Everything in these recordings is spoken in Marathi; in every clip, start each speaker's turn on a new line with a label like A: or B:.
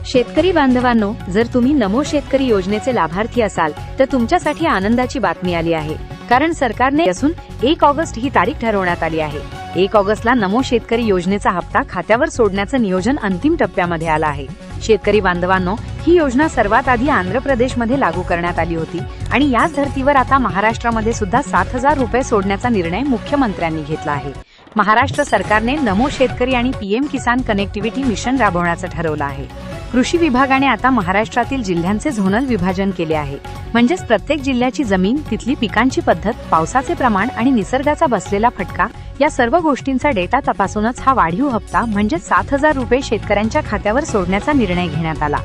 A: शेतकरी बांधवांनो, जर तुम्ही नमो शेतकरी योजनेचे लाभार्थी असाल तर तुमच्यासाठी आनंदाची बातमी आली आहे। कारण सरकारने असून 1 ऑगस्ट ही तारीख ठरवण्यात आली आहे। 1 ऑगस्टला नमो शेतकरी योजनेचा हप्ता खात्यावर सोडण्याचं नियोजन अंतिम टप्प्यामध्ये आलं आहे। शेतकरी बांधवांनो, ही योजना सर्वात आधी आंध्र प्रदेशमध्ये लागू करण्यात आली होती आणि याच धर्तीवर आता महाराष्ट्रामध्ये सुद्धा 7,000 रुपये सोडण्याचा निर्णय मुख्यमंत्र्यांनी घेतला आहे। महाराष्ट्र सरकारने नमो शेतकरी आणि पीएम किसान कनेक्टिव्हिटी मिशन राबवण्याचं ठरवलं आहे। कृषी विभागाने आता महाराष्ट्रातील जिल्ह्यांचे झोनल विभाजन केले आहे। म्हणजेच प्रत्येक जिल्ह्याची जमीन, तिथली पिकांची पद्धत, पावसाचे प्रमाण आणि निसर्गाचा बसलेला फटका या सर्व गोष्टींचा डेटा तपासूनच हा वाढीव हप्ता म्हणजे 7,000 रुपये शेतकऱ्यांच्या खात्यावर सोडण्याचा निर्णय घेण्यात आला।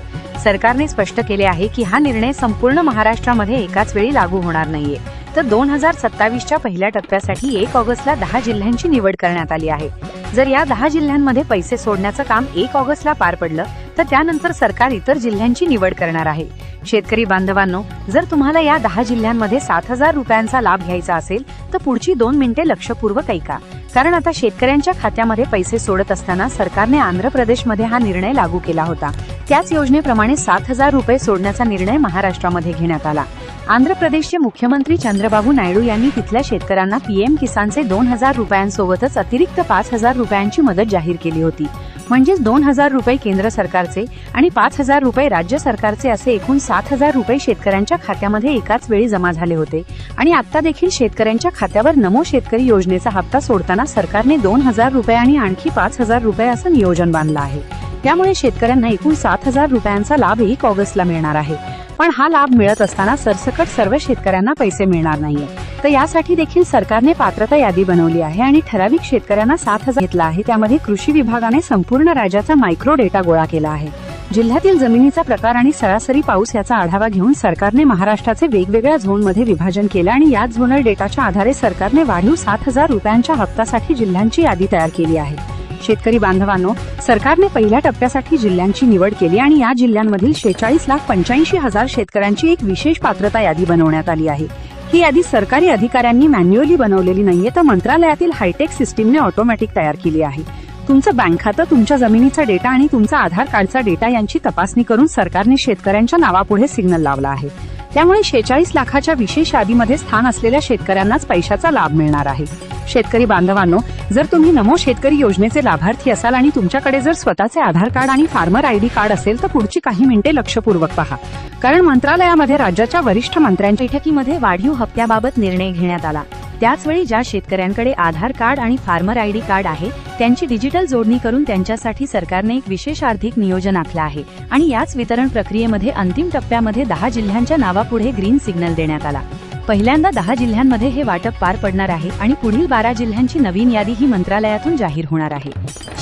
A: सरकारने स्पष्ट केले आहे की हा निर्णय संपूर्ण महाराष्ट्रामध्ये एकाच वेळी लागू होणार नाहीये, तर 2027च्या पहिल्या टप्प्यासाठी 1 ऑगस्टला 10 जिल्ह्यांची निवड करण्यात आली आहे। जर या 10 जिल्ह्यांमध्ये पैसे सोडण्याचं काम 1 ऑगस्टला पार पडलं तर त्यानंतर सरकार इतर जिल्ह्यांची निवड करणार आहे। शेतकरी बांधवांनो, जर तुम्हाला या 10 जिल्ह्यांमध्ये 7,000 रुपयांचा लाभ घ्यायचा असेल तर पुढची 2 मिनिटे लक्षपूर्वक ऐका, कारण आता शेतकऱ्यांच्या खात्यामध्ये पैसे सोडत असताना सरकारने आंध्र प्रदेशमध्ये हा निर्णय लागू केला होता। त्याच योजनेप्रमाणे 7,000 रुपये सोडण्याचा निर्णय महाराष्ट्रामध्ये घेण्यात आला। आंध्र प्रदेशचे मुख्यमंत्री चंद्रबाबू नायडू यांनी तिथल्या शेतकऱ्यांना पीएम किसानचे 2,000 रुपयांसोबतच अतिरिक्त 5,000 रुपयांची मदत जाहीर केली होती। म्हणजेच 2,000 रुपये केंद्र सरकारचे आणि 5,000 रुपये राज्य सरकारचे असे एकूण 7,000 रुपये शेतकऱ्यांच्या खात्यामध्ये एकाच वेळी जमा झाले होते। आणि आता देखील शेतकऱ्यांच्या खात्यावर नमो शेतकरी योजनेचा हप्ता सोडताना सरकारने 2,000 रुपये आणि आणखी 5,000 रुपये असं नियोजन बांधलं आहे। त्यामुळे शेतकऱ्यांना एकूण 7,000 रुपयांचा लाभ 1 ऑगस्टला मिळणार आहे। पण हा लाभ मिळत असताना सरसकट सर्व शेतकऱ्यांना पैसे मिळणार नाहीये, तर यासाठी देखील सरकारने पात्रता यादी बनवली आहे आणि ठराविक शेतकऱ्यांना 7,000 घेतला आहे। त्यामध्ये कृषी विभागाने संपूर्ण राज्याचा मायक्रो डेटा गोळा केला आहे। जिल्ह्यातील जमिनीचा प्रकार आणि सरासरी पाऊस याचा आढावा घेऊन सरकारने महाराष्ट्राचे वेगवेगळ्या झोनमध्ये विभाजन केले आणि या झोनल डेटाच्या आधारे सरकारने वाढीव 7,000 रुपयांच्या हप्त्यासाठी जिल्ह्यांची यादी तयार केली आहे। शेतकरी बांधवांनो, सरकारने पहिल्या टप्प्यासाठी जिल्ह्यांची निवड केली आणि या जिल्ह्यांमधील 46,85,000 शेतकऱ्यांची एक विशेष पात्रता यादी बनवण्यात आली आहे। ही यादी सरकारी अधिकाऱ्यांनी मॅन्युअली बनवलेली नाहीये, तर मंत्रालयातील हायटेक सिस्टीमने ऑटोमॅटिक तयार केली आहे। तुमचं बँक खातं, तुमच्या जमिनीचा डेटा आणि तुमचा आधार कार्डचा डेटा यांची तपासणी करून सरकारने शेतकऱ्यांच्या नावापुढे सिग्नल लावला आहे। त्यामुळे 46 लाखाच्या विशेष यादीमध्ये स्थान असलेल्या शेतकऱ्यांनाच पैशाचा लाभ मिळणार आहे। शेतकरी बांधवांनो, जर तुम्ही नमो शेतकरी योजनेचे लाभार्थी असाल आणि तुमच्याकडे जर स्वतःचे आधार कार्ड आणि फार्मर आयडी कार्ड असेल तर पुढची काही मिनिटे लक्षपूर्वक पहा, कारण मंत्रालयामध्ये राज्याच्या वरिष्ठ मंत्र्यांच्या बैठकीमध्ये वाढीव हप्त्याबाबत निर्णय घेण्यात आला। त्याचवेळी ज्या शेतकऱ्यांकडे आधार कार्ड आणि फार्मर आयडी कार्ड आहे त्यांची डिजिटल जोडणी करून त्यांच्यासाठी सरकारने एक विशेष आर्थिक नियोजन आखलं आहे आणि याच वितरण प्रक्रियेमध्ये अंतिम टप्प्यामध्ये 10 जिल्ह्यांच्या नावापुढे ग्रीन सिग्नल देण्यात आला। पहिल्यांदा 10 जिल्ह्यांमध्ये हे वाटप पार पडणार आहे आणि पुढील 12 जिल्ह्यांची नवीन यादी ही मंत्रालयातून जाहीर होणार आहे।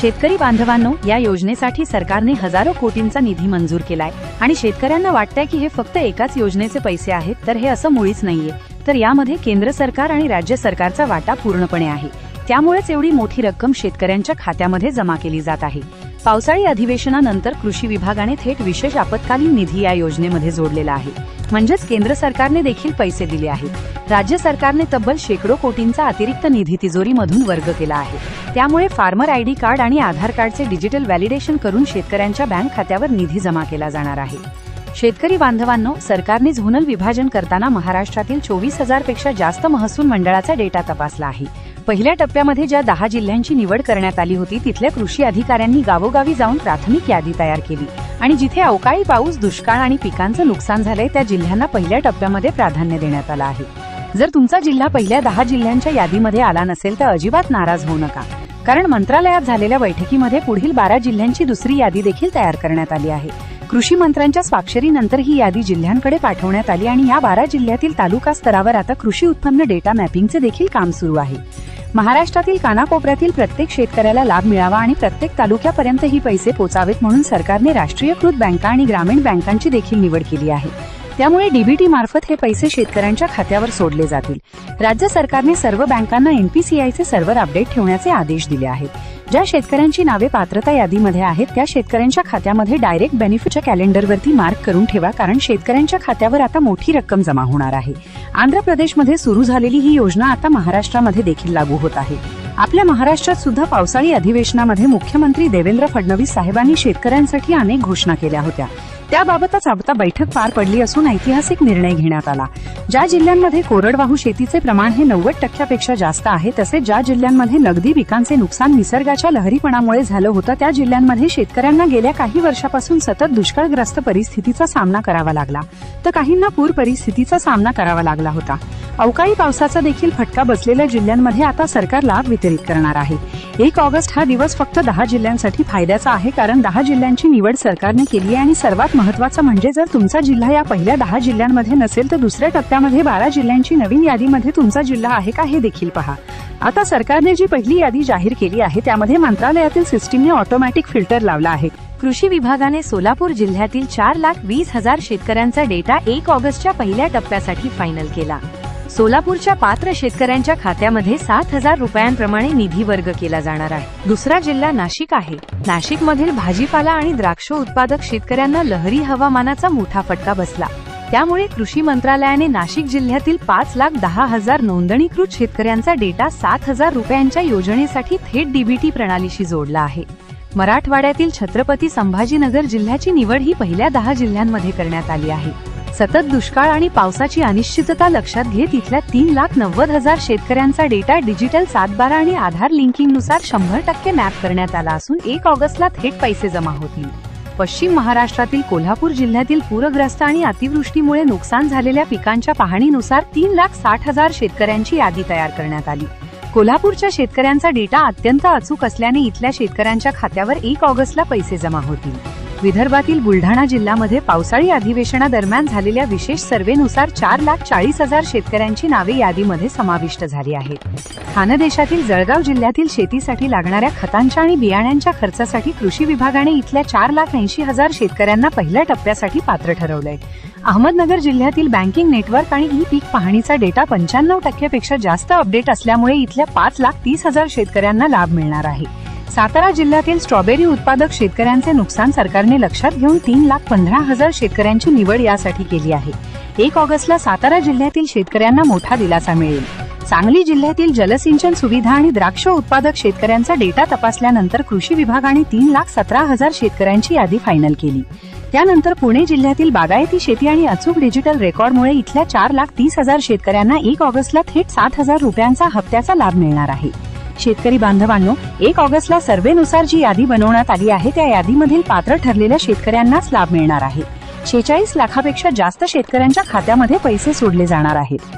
A: शेतकरी बांधवांनो, या योजनेसाठी सरकारने हजारो कोटींचा निधी मंजूर केलाय आणि शेतकऱ्यांना वाटतंय की हे फक्त एकाच योजनेचे पैसे आहेत, तर हे असं मुळीच नाहीये, तर यामध्ये केंद्र सरकार आणि राज्य सरकारचा वाटा पूर्णपणे आहे। त्यामुळेच एवढी मोठी रक्कम शेतकऱ्यांच्या खात्यामध्ये जमा केली जात आहे। पावसाळी अधिवेशनानंतर कृषी विभागाने थेट विशेष आपत्कालीन निधी या योजनेमध्ये जोडलेला आहे। म्हणजेच केंद्र सरकारने देखील पैसे दिले आहेत। राज्य सरकारने तब्बल शेकडो कोटींचा अतिरिक्त निधी तिजोरीमधून वर्ग केला आहे। त्यामुळे फार्मर आयडी कार्ड आणि आधार कार्डचे डिजिटल व्हॅलिडेशन करून शेतकऱ्यांच्या बँक खात्यावर निधी जमा केला जाणार आहे। शेतकरी बांधवांनो, सरकारने झोनल विभाजन करताना महाराष्ट्रातील 24,000 पेक्षा जास्त महसूल मंडळाचा डेटा तपासला आहे। पहिल्या टप्प्यामध्ये ज्या 10 जिल्ह्यांची निवड करण्यात आली होती तिथल्या कृषी अधिकाऱ्यांनी गावोगावी जाऊन प्राथमिक यादी तयार केली आणि जिथे अवकाळी पाऊस, दुष्काळ आणि पिकांचं नुकसान झालंय त्या जिल्ह्यांना पहिल्या टप्प्यामध्ये प्राधान्य देण्यात आलं आहे। जर तुमचा जिल्हा पहिल्या 10 जिल्ह्यांच्या यादीमध्ये आला नसेल तर अजिबात नाराज होऊ नका, कारण मंत्रालयात झालेल्या बैठकीमध्ये पुढील 12 जिल्ह्यांची दुसरी यादी देखील तयार करण्यात आली आहे। कृषी मंत्र्यांच्या स्वाक्षरीनंतर ही यादी जिल्ह्यांकडे पाठवण्यात आली आणि या 12 जिल्ह्यातील तालुका स्तरावर आता कृषी उत्पन्न डेटा मॅपिंगचे देखील काम सुरू आहे। महाराष्ट्रातील कानाकोपऱ्यातील प्रत्येक शेतकऱ्याला लाभ मिळावा आणि प्रत्येक तालुक्यापर्यंत ही पैसे पोचावेत म्हणून सरकारने राष्ट्रीयकृत बँका आणि ग्रामीण बँकांची देखील निवड केली आहे। त्यामुळे डीबीटी मार्फत हे पैसे शेतकऱ्यांच्या खात्यावर सोडले जातील। राज्य सरकारने सर्व बँकांना एनपीसीआयचे सर्व्हर अपडेट ठेवण्याचे आदेश दिले आहेत। ज्या शेतकऱ्यांची नावे पात्रता यादीमध्ये आहेत त्या शेतकऱ्यांच्या खात्यामध्ये डायरेक्ट बेनिफिटच्या कॅलेंडरवरती मार्क करून ठेवा, कारण शेतकऱ्यांच्या खात्यावर आता मोठी रक्कम जमा होणार आहे। आंध्र प्रदेशमध्ये सुरू झालेली ही योजना आता महाराष्ट्रामध्ये देखील लागू होत आहे।
B: आपल्या महाराष्ट्रात सुद्धा पावसाळी अधिवेशनामध्ये मुख्यमंत्री देवेंद्र फडणवीस साहेबांनी शेतकऱ्यांसाठी अनेक घोषणा केल्या होत्या। त्याबाबतच आता बैठक पार पडली असून ऐतिहासिक निर्णय घेण्यात आला। ज्या जिल्ह्यांमध्ये कोरडवाहू शेतीचे प्रमाण हे 90% जास्त आहे, तसेच ज्या जिल्ह्यांमध्ये नगदी पिकांचे नुकसान निसर्गाच्या लहरीपणामुळे झालं होतं, त्या जिल्ह्यांमध्ये शेतकऱ्यांना गेल्या काही वर्षापासून सतत दुष्काळग्रस्त परिस्थितीचा सामना करावा लागला, तर काहींना पूर परिस्थितीचा सामना करावा लागला होता। अवकाळी पावसाचा देखील फटका बसलेल्या जिल्ह्यांमध्ये आता सरकार लाभ वितरित करणार आहे। 1 ऑगस्ट हा दिवस फक्त 10 जिल्ह्यांसाठी फायद्याचा आहे, कारण 10 जिल्ह्यांची निवड सरकारने केली आहे आणि सर्वात महत्त्वाचं म्हणजे जर तुमचा जिल्हा या पहिल्या 10 जिल्ह्यांमध्ये नसेल तर दुसऱ्या टप्प्यामध्ये 12 जिल्ह्यांची नवीन यादीमध्ये तुमचा जिल्हा आहे का हे देखील पहा। आता सरकारने जी पहिली यादी जाहीर केली आहे त्यामध्ये मंत्रालयातील सिस्टीमने ऑटोमॅटिक फिल्टर लावला आहे।
A: कृषी विभागाने सोलापूर जिल्ह्यातील 4,20,000 शेतकऱ्यांचा डेटा 1 ऑगस्टच्या पहिल्या टप्प्यासाठी फायनल केला। सोलापूरच्या पात्र शेतकऱ्यांच्या खात्यामध्ये 7,000 रुपयांप्रमाणे निधी वर्ग केला जाणार आहे। दुसरा जिल्हा नाशिक आहे। नाशिकमधील भाजीपाला आणि द्राक्ष उत्पादक शेतकऱ्यांना लहरी हवामानाचा मोठा फटका बसला, त्यामुळे कृषी मंत्रालयाने नाशिक जिल्ह्यातील 5,10,000 नोंदणीकृत शेतकऱ्यांचा डेटा 7,000 रुपयांच्या योजनेसाठी थेट डीबीटी प्रणालीशी जोडला आहे। मराठवाड्यातील छत्रपती संभाजीनगर जिल्ह्याची निवड ही पहिल्या 10 जिल्ह्यांमध्ये करण्यात आली आहे। सतत दुष्काळ आणि पावसाची अनिश्चितता लक्षात घेत इथल्या 3,90,000 शेतकऱ्यांचा डेटा डिजिटल 7/12 आणि आधार लिंकिंगनुसार 100% मॅप करण्यात आला असून 1 ऑगस्टला थेट पैसे जमा होतील। पश्चिम महाराष्ट्रातील कोल्हापूर जिल्ह्यातील पूरग्रस्त आणि अतिवृष्टीमुळे नुकसान झालेल्या पिकांच्या पाहणीनुसार 3,60,000 शेतकऱ्यांची यादी तयार करण्यात आली। कोल्हापूरच्या शेतकऱ्यांचा डेटा अत्यंत अचूक असल्याने इथल्या शेतकऱ्यांच्या खात्यावर 1 ऑगस्टला पैसे जमा होतील। विदर्भातील बुलढाणा जिल्ह्यामध्ये पावसाळी अधिवेशनादरम्यान झालेल्या विशेष सर्व्हेनुसार 4,40,000 शेतकऱ्यांची नावे यादीमध्ये समाविष्ट झाली आहेत। खानदेशातील जळगाव जिल्ह्यातील शेतीसाठी लागणाऱ्या खतांच्या आणि बियाण्यांच्या खर्चासाठी कृषी विभागाने इथल्या 4,80,000 शेतकऱ्यांना पहिल्या टप्प्यासाठी पात्र ठरवलंय। अहमदनगर जिल्ह्यातील बँकिंग नेटवर्क आणि ई पीक पाहणीचा डेटा 95% पेक्षा जास्त अपडेट असल्यामुळे इथल्या 5,30,000 शेतकऱ्यांना लाभ मिळणार आहे। सातारा जिल्ह्यातील स्ट्रॉबेरी उत्पादक शेतकऱ्यांचे नुकसान सरकारने लक्षात घेऊन 3,15,000 शेतकऱ्यांची निवड यासाठी केली आहे। 1 ऑगस्टला सातारा जिल्ह्यातील शेतकऱ्यांना मोठा दिलासा मिळेल। सांगली जिल्ह्यातील जलसिंचन सुविधा आणि द्राक्ष उत्पादक शेतकऱ्यांचा डेटा तपासल्यानंतर कृषी विभागाने 3,17,000 शेतकऱ्यांची यादी फायनल केली। त्यानंतर पुणे जिल्ह्यातील बागायती शेती आणि अचूक डिजिटल रेकॉर्डमुळे इथल्या 4,30,000 शेतकऱ्यांना 1 ऑगस्टला थेट 7,000 रुपयांचा हप्त्याचा लाभ मिळणार आहे। शेतकरी बांधवांनो, 1 ऑगस्टला सर्व्हेनुसार जी यादी बनवण्यात आली आहे त्या यादीमधील पात्र ठरलेल्या शेतकऱ्यांनाच लाभ मिळणार आहे। 46 लाखापेक्षा जास्त शेतकऱ्यांच्या खात्यामध्ये पैसे सोडले जाणार आहेत।